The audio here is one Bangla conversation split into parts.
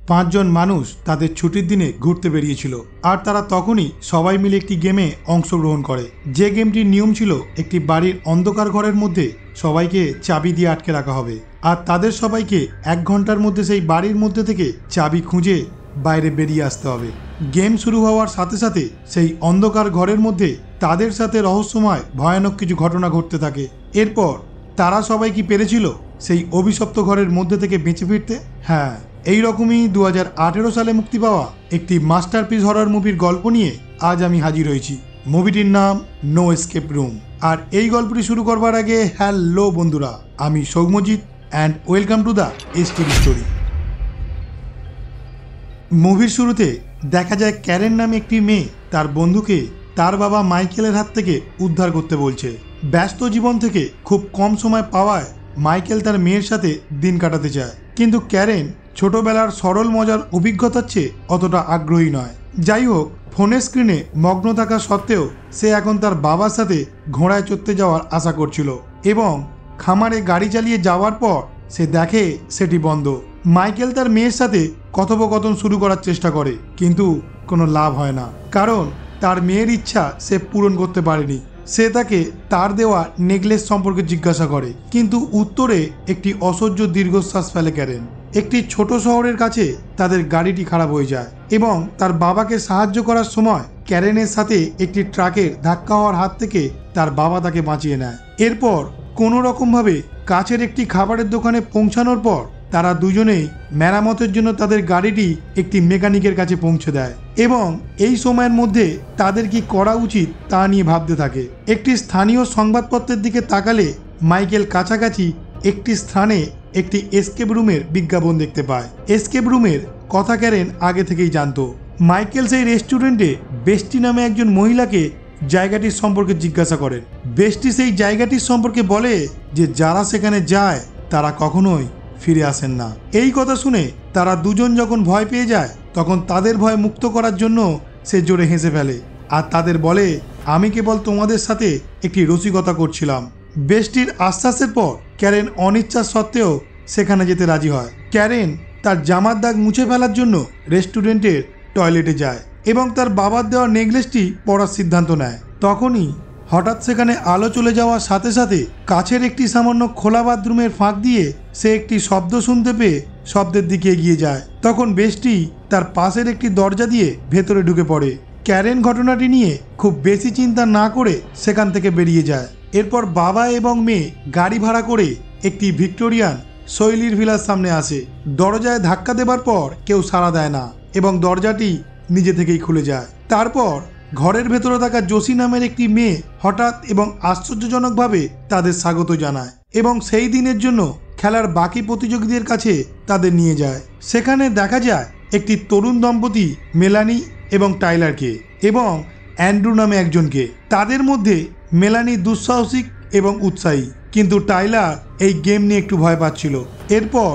পাঁচজন মানুষ তাদের ছুটির দিনে ঘুরতে বেরিয়েছিল আর তারা তখনই সবাই মিলে একটি গেমে অংশগ্রহণ করে। যে গেমটির নিয়ম ছিল একটি বাড়ির অন্ধকার ঘরের মধ্যে সবাইকে চাবি দিয়ে আটকে রাখা হবে আর তাদের সবাইকে 1 ঘন্টার মধ্যে সেই বাড়ির মধ্যে থেকে চাবি খুঁজে বাইরে বেরিয়ে আসতে হবে। গেম শুরু হওয়ার সাথে সাথে সেই অন্ধকার ঘরের মধ্যে তাদের সাথে রহস্যময় ভয়ানক কিছু ঘটনা ঘটতে থাকে। এরপর তারা সবাই কি পেরেছিল সেই অভিশপ্ত ঘরের মধ্যে থেকে বেঁচে ফিরতে? হ্যাঁ, এই রকমই 2018 সালে মুক্তি পাওয়া একটি মাস্টারপিস হরর মুভির গল্প নিয়ে আজ আমি হাজির হয়েছি। মুভিটির নাম নো এসকেপ রুম। আর এই গল্পটি শুরু করবার আগে হ্যালো বন্ধুরা, আমি Soumyajit and welcome to the STV story. মুভির শুরুতে দেখা যায় ক্যারেন নামে একটি মেয়ে তার বন্ধুকে তার বাবা মাইকেলের হাত থেকে উদ্ধার করতে বলছে। ব্যস্ত জীবন থেকে খুব কম সময় পাওয়ায় মাইকেল তার মেয়ের সাথে দিন কাটাতে চায়, কিন্তু ক্যারেন ছোটবেলার সরল মজার অভিজ্ঞতার চেয়ে অতটা আগ্রহী নয়। যাই হোক, ফোনের স্ক্রিনে মগ্ন থাকা সত্ত্বেও সে এখন তার বাবার সাথে ঘোড়ায় চড়তে যাওয়ার আশা করছিল এবং খামারে গাড়ি চালিয়ে যাওয়ার পর সে দেখে সেটি বন্ধ। মাইকেল তার মেয়ের সাথে কথোপকথন শুরু করার চেষ্টা করে, কিন্তু কোনো লাভ হয় না, কারণ তার মেয়ের ইচ্ছা সে পূরণ করতে পারেনি। সে তাকে তার দেওয়া নেকলেস সম্পর্কে জিজ্ঞাসা করে, কিন্তু উত্তরে একটি অসহ্য দীর্ঘশ্বাস ফেলে ক্যারেন। একটি ছোট শহরের কাছে তাদের গাড়িটি খারাপ হয়ে যায় এবং তার বাবাকে সাহায্য করার সময় ক্যারেনের সাথে একটি ট্রাকের ধাক্কা হওয়ার হাত থেকে তার বাবা তাকে বাঁচিয়ে নেয়। এরপর কোনো রকমভাবে কাছের একটি খাবারের দোকানে পৌঁছানোর পর তারা দুজনেই মেরামতের জন্য তাদের গাড়িটি একটি মেকানিকের কাছে পৌঁছে দেয় এবং এই সময়ের মধ্যে তাদের কি করা উচিত তা নিয়ে ভাবতে থাকে। একটি স্থানীয় সংবাদপত্রের দিকে তাকালে মাইকেল কাছাকাছি একটি স্থানে একটি এসকেপ রুমের বিজ্ঞাপন দেখতে পায়। এসকেপ রুমের কথা ক্যারেন আগে থেকেই জানতো। মাইকেল সেই রেস্টুরেন্টে বেস্টি নামে একজন মহিলাকে জায়গাটির সম্পর্কে জিজ্ঞাসা করেন। বেস্টি সেই জায়গাটির সম্পর্কে বলে যে যারা সেখানে যায় তারা কখনোই ফিরে আসেন না। এই কথা শুনে তারা দুজন যখন ভয় পেয়ে যায় তখন তাদের ভয় মুক্ত করার জন্য সে জোরে হেসে ফেলে আর তাদের বলে, আমি কেবল তোমাদের সাথে একটি রসিকতা করছিলাম। বেস্টির আশ্বাসের পর ক্যারেন অনিচ্ছা সত্ত্বেও সেখানে যেতে রাজি হয়। ক্যারেন তার জামার দাগ মুছে ফেলার জন্য রেস্টুরেন্টের টয়লেটে যায় এবং তার বাবার দেওয়া নেকলেসটি পরার সিদ্ধান্ত নেয়। তখনই হঠাৎ সেখানে আলো চলে যাওয়ার সাথে সাথে কাছের একটি সামান্য খোলা বাথরুমের ফাঁক দিয়ে সে একটি শব্দ শুনতে পেয়ে শব্দের দিকে এগিয়ে যায়। তখন বেস্টি তার পাশের একটি দরজা দিয়ে ভেতরে ঢুকে পড়ে। ক্যারেন ঘটনাটি নিয়ে খুব বেশি চিন্তা না করে সেখান থেকে বেরিয়ে যায়। এরপর বাবা এবং মেয়ে গাড়ি ভাড়া করে একটি ভিক্টোরিয়ান শৈলীর ভিলার সামনে আসে। দরজায় ধাক্কা দেবার পর কেউ সাড়া দেয় না এবং দরজাটি নিজে থেকেই খুলে যায়। তারপর ঘরের ভেতরে থাকা জোসি নামের একটি মেয়ে হঠাৎ এবং আশ্চর্যজনকভাবে তাদের স্বাগত জানায় এবং সেই দিনের জন্য খেলার বাকি প্রতিযোগীদের কাছে তাদের নিয়ে যায়। সেখানে দেখা যায় একটি তরুণ দম্পতি মেলানি এবং টাইলারকে এবং অ্যান্ড্রু নামে একজনকে। তাদের মধ্যে মেলানি দুঃসাহসিক এবং উৎসাহী, কিন্তু টাইলার এই গেম নিয়ে একটু ভয় পাচ্ছিল। এরপর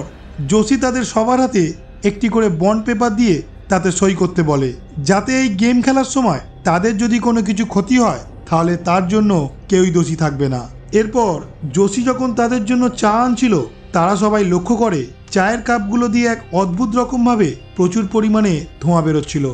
জোসি তাদের সবার হাতে একটি করে বন্ড পেপার দিয়ে তাতে সই করতে বলে, যাতে এই গেম খেলার সময় তাদের যদি কোনো কিছু ক্ষতি হয় তাহলে তার জন্য কেউই দোষী থাকবে না। এরপর জোসি যখন তাদের জন্য চা আনছিল তারা সবাই লক্ষ্য করে চায়ের কাপগুলো দিয়ে এক অদ্ভুত রকমভাবে প্রচুর পরিমাণে ধোঁয়া বেরোচ্ছিল।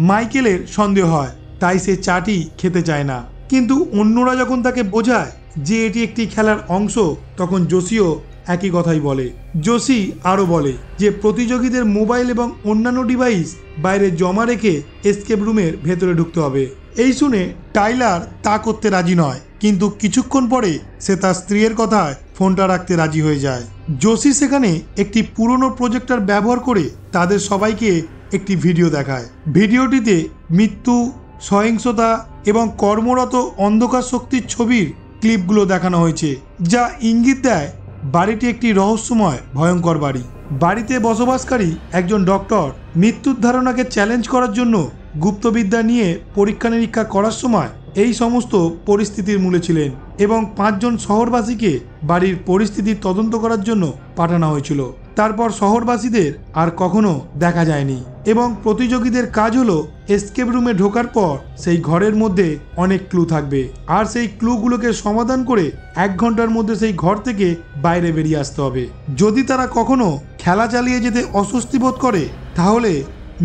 মাইকেলের সন্দেহ হয়, তাই সে চাটি খেতে চায় না, কিন্তু অন্যরা যখন তাকে বোঝায় যে এটি একটি খেলার অংশ তখন জোসিও একই কথাই বলে। জোসি আরও বলে যে প্রতিযোগীদের মোবাইল এবং অন্যান্য ডিভাইস বাইরে জমা রেখে এসকেপ রুমের ভেতরে ঢুকতে হবে। এই শুনে টাইলার তা করতে রাজি নয়, কিন্তু কিছুক্ষণ পরে সে তার স্ত্রীর কথায় ফোনটা রাখতে রাজি হয়ে যায়। জোসি সেখানে একটি পুরনো প্রজেক্টর ব্যবহার করে তাদের সবাইকে একটি ভিডিও দেখায়। ভিডিওটিতে মৃত্যু, সহিংসতা এবং কর্মরত অন্ধকার শক্তির ছবির ক্লিপগুলো দেখানো হয়েছে, যা ইঙ্গিত দেয় বাড়িটি একটি রহস্যময় ভয়ঙ্কর বাড়ি। বাড়িতে বসবাসকারী একজন ডক্টর মৃত্যুর ধারণাকে চ্যালেঞ্জ করার জন্য গুপ্তবিদ্যা নিয়ে পরীক্ষা নিরীক্ষা করার সময় এই সমস্ত পরিস্থিতির মূলে ছিলেন এবং 5 জন শহরবাসীকে বাড়ির পরিস্থিতি তদন্ত করার জন্য পাঠানো হয়েছিল। তারপর শহরবাসীদের আর কখনো দেখা যায়নি এবং প্রতিযোগীদের কাজ হলো এসকেপ রুমে ঢোকার পর সেই ঘরের মধ্যে অনেক ক্লু থাকবে আর সেই ক্লুগুলোকে সমাধান করে 1 ঘন্টার মধ্যে সেই ঘর থেকে বাইরে বেরিয়ে আসতে হবে। যদি তারা কখনো খেলা চালিয়ে যেতে অস্বস্তি বোধ করে তাহলে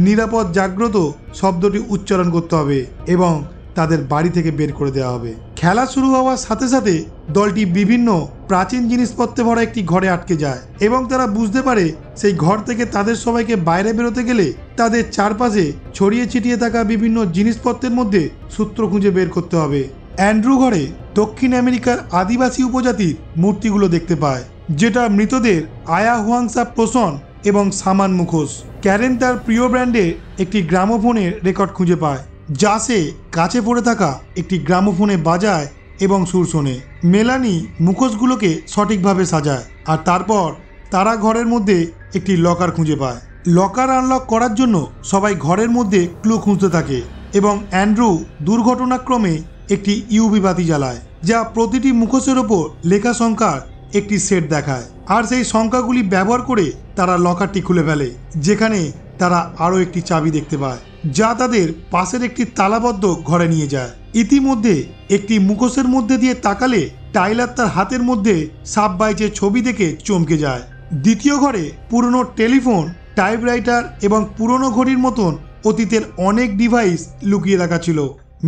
নিরাপদ জাগ্রত শব্দটি উচ্চারণ করতে হবে এবং তাদের বাড়ি থেকে বের করে দেওয়া হবে। খেলা শুরু হওয়ার সাথে সাথে দলটি বিভিন্ন প্রাচীন জিনিসপত্রে ভরা একটি ঘরে আটকে যায় এবং তারা বুঝতে পারে সেই ঘর থেকে তাদের সবাইকে বাইরে বেরোতে গেলে তাদের চারপাশে ছড়িয়ে ছিটিয়ে থাকা বিভিন্ন জিনিসপত্রের মধ্যে সূত্র খুঁজে বের করতে হবে। অ্যান্ড্রু ঘরে দক্ষিণ আমেরিকার আদিবাসী উপজাতির মূর্তিগুলো দেখতে পায়, যেটা মৃতদের আয়া হুয়াংসা প্রসন এবং সামান মুখোশ। ক্যারেন তার প্রিয় ব্র্যান্ডের একটি গ্রামোফোনের রেকর্ড খুঁজে পায়, যা সে কাছে পড়ে থাকা একটি গ্রামোফোনে বাজায় এবং সুর শোনে। মেলানি মুখোশগুলোকে সঠিকভাবে সাজায় আর তারপর তারা ঘরের মধ্যে একটি লকার খুঁজে পায়। লকার আনলক করার জন্য সবাই ঘরের মধ্যে ক্লু খুঁজতে থাকে এবং অ্যান্ড্রু দুর্ঘটনাক্রমে একটি ইউভি বাতি জ্বালায়, যা প্রতিটি মুখোশের ওপর লেখা সংখ্যার একটি সেট দেখায়। আর সেই সংখ্যাগুলি ব্যবহার করে তারা লকারটি খুলে ফেলে, যেখানে তারা আরও একটি চাবি দেখতে পায়, যা তাদের পাশের একটি তালাবদ্ধ ঘরে নিয়ে যায়। ইতিমধ্যে একটি মুখোশের মধ্যে দিয়ে তাকালে টাইলার তার হাতের মধ্যে সাপ বাইচের ছবি দেখে চমকে যায়। দ্বিতীয় ঘরে পুরনো টেলিফোন, টাইপরাইটার এবং পুরনো ঘড়ির মতন অতীতের অনেক ডিভাইস লুকিয়ে রাখা ছিল।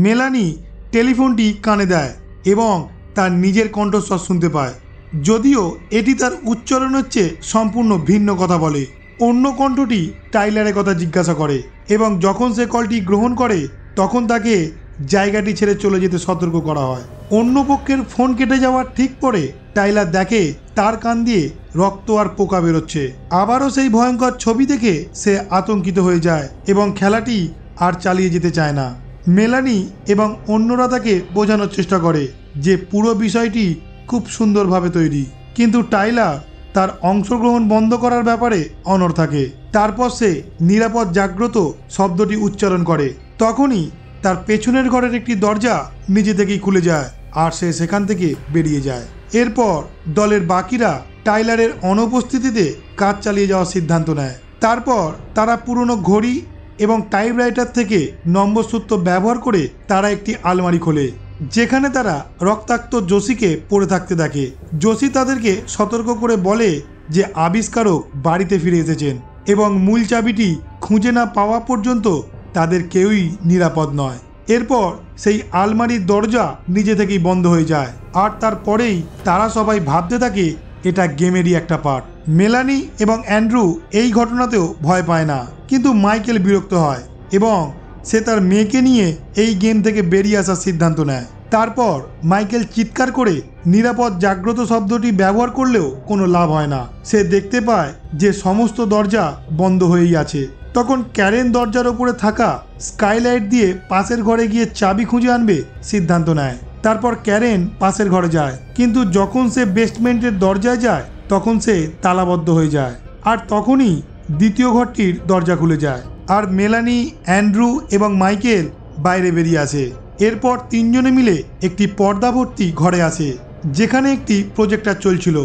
মেলানি টেলিফোনটি কানে দেয় এবং তার নিজের কণ্ঠস্বর শুনতে পায়, যদিও এটি তার উচ্চারণের চেয়ে সম্পূর্ণ ভিন্ন কথা বলে। অন্য কণ্ঠটি টাইলারের কথা জিজ্ঞাসা করে এবং যখন সে কলটি গ্রহণ করে তখন তাকে জায়গাটি ছেড়ে চলে যেতে সতর্ক করা হয়। অন্য পক্ষের ফোন কেটে যাওয়ার ঠিক পরে টাইলার দেখে তার কান দিয়ে রক্ত আর পোকা বেরোচ্ছে। আবারও সেই ভয়ঙ্কর ছবি দেখে সে আতঙ্কিত হয়ে যায় এবং খেলাটি আর চালিয়ে যেতে চায় না। মেলানি এবং অন্যরা তাকে বোঝানোর চেষ্টা করে যে পুরো বিষয়টি খুব সুন্দরভাবে তৈরি, কিন্তু টাইলার তার অংশগ্রহণ বন্ধ করার ব্যাপারে অনড় থাকে। তারপর সে নিরাপদ জাগ্রত শব্দটি উচ্চারণ করে। তখনই তার পেছনের ঘরের একটি দরজা নিজে থেকেই খুলে যায় আর সে সেখান থেকে বেরিয়ে যায়। এরপর দলের বাকিরা টাইলারের অনুপস্থিতিতে কাজ চালিয়ে যাওয়ার সিদ্ধান্ত নেয়। তারপর তারা পুরনো ঘড়ি এবং টাইপরাইটার থেকে নম্বর সূত্র ব্যবহার করে তারা একটি আলমারি খোলে, যেখানে তারা রক্তাক্ত জোসিকে পড়ে থাকতে দেখে। জোসি তাদেরকে সতর্ক করে বলে যে আবিষ্কারক বাড়িতে ফিরে এসেছেন এবং মূল চাবিটি খুঁজে না পাওয়া পর্যন্ত তাদের কেউই নিরাপদ নয়। এরপর সেই আলমারির দরজা নিজে থেকেই বন্ধ হয়ে যায় আর তারপরেই তারা সবাই ভাবতে থাকে এটা গেমেরই একটা পার্ট। মেলানি এবং অ্যান্ড্রু এই ঘটনাতেও ভয় পায় না, কিন্তু মাইকেল বিরক্ত হয় এবং সে তার মেয়েকে নিয়ে এই গেম থেকে বেরিয়ে আসার সিদ্ধান্ত নেয়। তারপর মাইকেল চিৎকার করে নিরাপদ জাগ্রত শব্দটি ব্যবহার করলেও কোনো লাভ হয় না। সে দেখতে পায় যে সমস্ত দরজা বন্ধ হয়েই আছে। তখন ক্যারেন দরজার ওপরে থাকা স্কাইলাইট দিয়ে পাশের ঘরে গিয়ে চাবি খুঁজে আনবে সিদ্ধান্ত নেয়। তারপর ক্যারেন পাশের ঘরে যায়, কিন্তু যখন সে বেসমেন্টের দরজায় যায় তখন সে তালাবদ্ধ হয়ে যায় আর তখনই দ্বিতীয় ঘরটির দরজা খুলে যায় আর মেলানি, অ্যান্ড্রু এবং মাইকেল বাইরে বেরিয়ে আসে। এরপর তিনজনে মিলে একটি পর্দা ভর্তি ঘরে আসে, যেখানে একটি প্রজেক্টর চলছিল।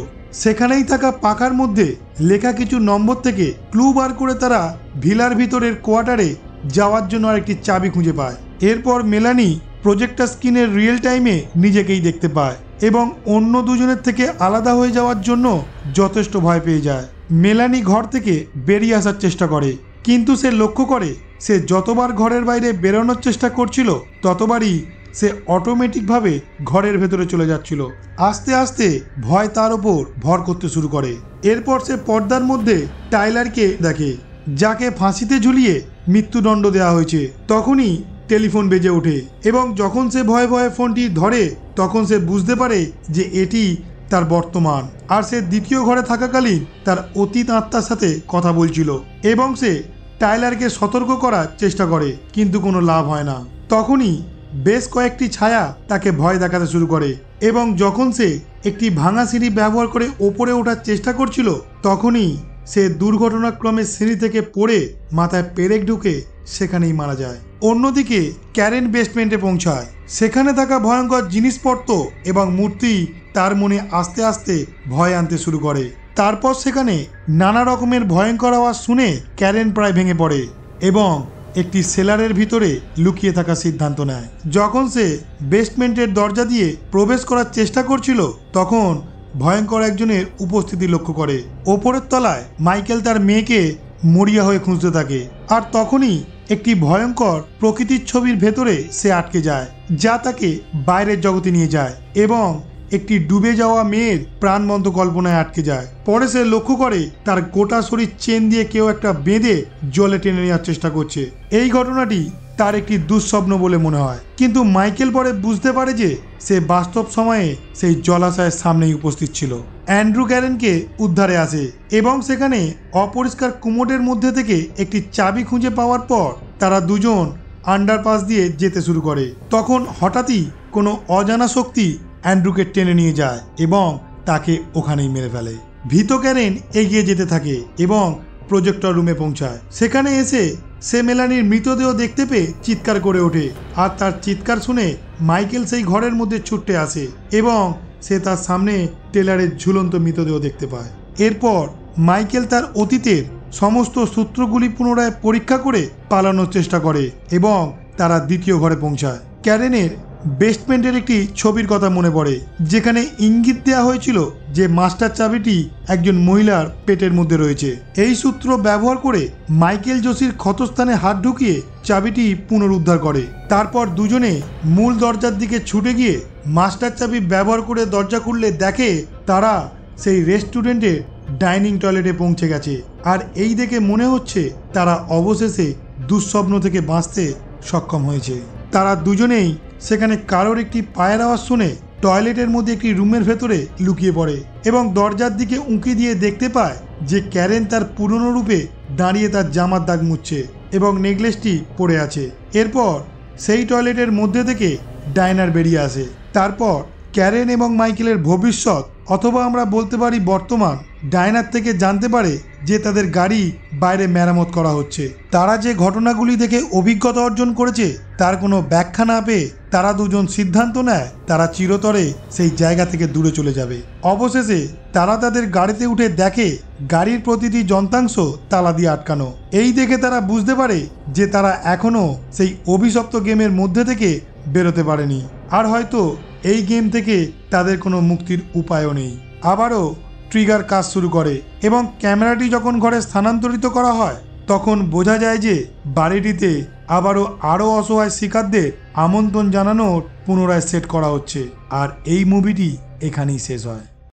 সেখানেই থাকা পাখার মধ্যে লেখা কিছু নম্বর থেকে ক্লু বার করে তারা ভিলার ভিতরের কোয়ার্টারে যাওয়ার জন্য আরেকটি চাবি খুঁজে পায়। এরপর মেলানি প্রজেক্টর স্ক্রিনের রিয়েল টাইমে নিজেকেই দেখতে পায় এবং অন্য দুজনের থেকে আলাদা হয়ে যাওয়ার জন্য যথেষ্ট ভয় পেয়ে যায়। মেলানি ঘর থেকে বেরিয়ে আসার চেষ্টা করে, কিন্তু সে লক্ষ্য করে সে যতবার ঘরের বাইরে বেরোনোর চেষ্টা করছিল ততবারই সে অটোমেটিকভাবে ঘরের ভেতরে চলে যাচ্ছিল। আস্তে আস্তে ভয় তার ওপর ভর করতে শুরু করে। এরপর সে পর্দার মধ্যে টাইলারকে দেখে, যাকে ফাঁসিতে ঝুলিয়ে মৃত্যুদণ্ড দেওয়া হয়েছে। তখনই টেলিফোন বেজে ওঠে এবং যখন সে ভয়ে ভয়ে ফোনটি ধরে তখন সে বুঝতে পারে যে এটি তার বর্তমান, আর সে দ্বিতীয় ঘরে থাকাকালীন তার অতীত আত্মার সাথে কথা বলছিল এবং সে টাইলারকে সতর্ক করার চেষ্টা করে, কিন্তু কোনো লাভ হয় না। তখনই বেশ কয়েকটি ছায়া তাকে ভয় দেখাতে শুরু করে এবং যখন সে একটি ভাঙা সিঁড়ি ব্যবহার করে ওপরে ওঠার চেষ্টা করছিল তখনই সে দুর্ঘটনাক্রমে সিঁড়ি থেকে পড়ে মাথায় পেরেক ঢুকে সেখানেই মারা যায়। অন্যদিকে ক্যারেন বেসমেন্টে পৌঁছায়। সেখানে থাকা ভয়ঙ্কর জিনিসপত্র এবং মূর্তি তার মনে আস্তে আস্তে ভয় আনতে শুরু করে। তারপর সেখানে নানা রকমের ভয়ঙ্কর আওয়াজ শুনে ক্যারেন প্রায় ভেঙে পড়ে এবং একটি সেলারের ভিতরে লুকিয়ে থাকার সিদ্ধান্ত নেয়। যখন সে বেসমেন্টের দরজা দিয়ে প্রবেশ করার চেষ্টা করছিল তখন ভয়ঙ্কর একজনের উপস্থিতি লক্ষ্য করে। ওপরের তলায় মাইকেল তার মেয়েকে মরিয়া হয়ে খুঁজতে থাকে, আর তখনই একটি ভয়ঙ্কর প্রকৃতির ছবির ভেতরে সে আটকে যায়, যা তাকে বাইরের জগতে নিয়ে যায় এবং একটি ডুবে যাওয়া মেয়ের প্রাণবন্ত কল্পনায় আটকে যায়। পরে সে লক্ষ্য করে তার গোটা শরীর চেন দিয়ে কেউ একটা বেঁধে জলে টেনে নেওয়ার চেষ্টা করছে। এই ঘটনাটি তার একটি দুঃস্বপ্ন বলে মনে হয়, কিন্তু মাইকেল পরে বুঝতে পারে যে সে বাস্তব সময়ে সেই জলাশয়ের সামনেই উপস্থিত ছিল। অ্যান্ড্রু ক্যারেনকে উদ্ধারে আসে এবং সেখানে অপরিষ্কার কুমোডের মধ্যে থেকে একটি চাবি খুঁজে পাওয়ার পর তারা দুজন আন্ডারপাস দিয়ে যেতে শুরু করে। তখন হঠাৎই কোনো অজানা শক্তি অ্যান্ড্রুকে টেনে নিয়ে যায় এবং তাকে ওখানেই মেরে ফেলে। ভীত ক্যারেন এগিয়ে যেতে থাকে এবং প্রজেক্টর রুমে পৌঁছায়। সেখানে এসে সে মেলানির মৃতদেহ দেখতে পেয়ে চিৎকার করে ওঠে, আর তার চিৎকার শুনে মাইকেল সেই ঘরের মধ্যে ছুটে আসে এবং সে তার সামনে টেলারের ঝুলন্ত মৃতদেহ দেখতে পায়। এরপর মাইকেল তার অতীতের সমস্ত সূত্রগুলি পুনরায় পরীক্ষা করে পালানোর চেষ্টা করে এবং তারা দ্বিতীয় ঘরে পৌঁছায়। ক্যারেনের বেসমেন্টের একটি ছবির কথা মনে পড়ে, যেখানে ইঙ্গিত দেওয়া হয়েছিল যে মাস্টার চাবিটি একজন মহিলার পেটের মধ্যে রয়েছে। এই সূত্র ব্যবহার করে মাইকেল জোসির ক্ষতস্থানে হাত ঢুকিয়ে চাবিটি পুনরুদ্ধার করে। তারপর দুজনে মূল দরজার দিকে ছুটে গিয়ে মাস্টার চাবি ব্যবহার করে দরজা খুললে দেখে তারা সেই রেস্টুরেন্টের ডাইনিং টয়লেটে পৌঁছে গেছে। আর এই দেখে মনে হচ্ছে তারা অবশেষে দুঃস্বপ্ন থেকে বাঁচতে সক্ষম হয়েছে। তারা দুজনেই সেখানে কারোর একটি পায়ের আওয়াজ শুনে টয়লেটের মধ্যে একটি রুমের ভেতরে লুকিয়ে পড়ে এবং দরজার দিকে উঁকি দিয়ে দেখতে পায় যে ক্যারেন তার পুরনো রূপে দাঁড়িয়ে তার জামার দাগ মুছছে এবং নেকলেসটি পড়ে আছে। এরপর সেই টয়লেটের মধ্যে থেকে ডাইনার বেরিয়ে আসে। তারপর ক্যারেন এবং মাইকেলের ভবিষ্যৎ, অথবা আমরা বলতে পারি বর্তমান, ডাইনার থেকে জানতে পারে যে তাদের গাড়ি বাইরে মেরামত করা হচ্ছে। তারা যে ঘটনাগুলি দেখে অভিজ্ঞতা অর্জন করেছে তার কোনো ব্যাখ্যা না পেয়ে তারা দুজন সিদ্ধান্ত নেয় তারা চিরতরে সেই জায়গা থেকে দূরে চলে যাবে। অবশেষে তারা তাদের গাড়িতে উঠে দেখে গাড়ির প্রতিটি যন্ত্রাংশ তালা দিয়ে আটকানো। এই দেখে তারা বুঝতে পারে যে তারা এখনও সেই অভিশপ্ত গেমের মধ্যে থেকে বেরোতে পারেনি, আর হয়তো এই গেম থেকে তাদের কোনো মুক্তির উপায়ও নেই। আবারও ট্রিগার কাজ শুরু করে এবং ক্যামেরাটি যখন ঘরে স্থানান্তরিত করা হয় তখন বোঝা যায় যে বাড়িটিতে আরও অসহায় শিকারদের আমন্ত্রণ জানানোর পুনরায় সেট করা হচ্ছে। আর এই মুভিটি এখানেই শেষ হয়।